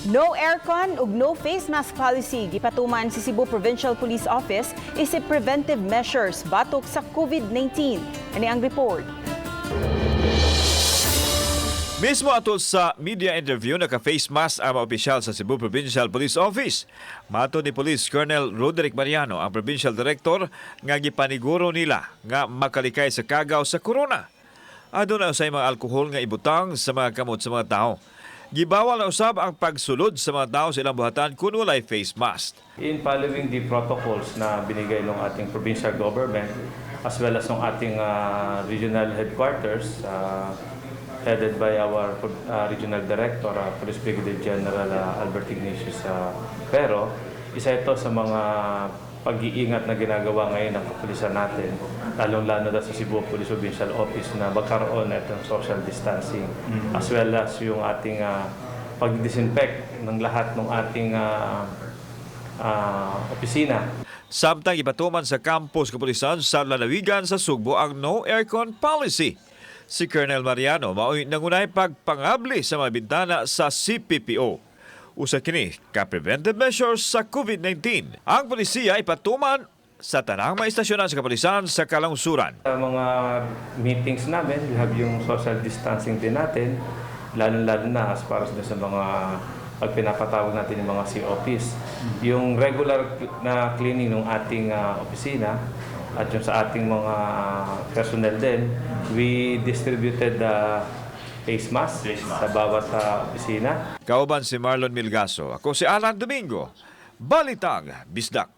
No aircon ug no face mask policy gipatuman si Cebu Provincial Police Office isip preventive measures batok sa COVID-19. Ani ang report. Mismo atol sa media interview, naka-face mask ang mga opisyal sa Cebu Provincial Police Office. Mato ni Police Colonel Roderick Mariano, ang Provincial Director, nga gipaniguro nila nga makalikay sa kagaw sa corona. Aduna na usay mga alkohol nga ibutang sa mga kamot sa mga tao. Gibawal na usab ang pagsulod sa mga tao sa ilang buhatan kung walay face mask. In following the protocols na binigay ng ating provincial government as well as ng ating regional headquarters, headed by our Regional Director, Police Brigadier General Albert Ignatius Pero, isa ito sa mga pag-iingat na ginagawa ngayon ng kapulisan natin, lalong-lalo na sa Cebu Police Provincial Office na magkaroon ng social distancing as well as yung ating pag-disinfect ng lahat ng ating opisina. Samtang ipatuman sa campus kapulisan sa lalawigan sa Sugbo ang no aircon policy. Si Colonel Mariano mao'y nangunay pagpangabli sa mga bintana sa CPPO. Usa kini ka preventive measures sa COVID-19. Ang polisiya ay patuman sa tanang mga istasyonan sa kapulisan sa kalangsuran. Sa mga meetings namin, we have yung social distancing din natin, lalo-lalo na as far as sa mga pag pinapatawag natin yung mga COPs. Yung regular na cleaning ng ating opisina at yung sa ating mga personnel din, we distributed face mask sa bawat opisina. Kauban si Marlon Milgaso. Ako si Alan Domingo. Balitang Bisdak.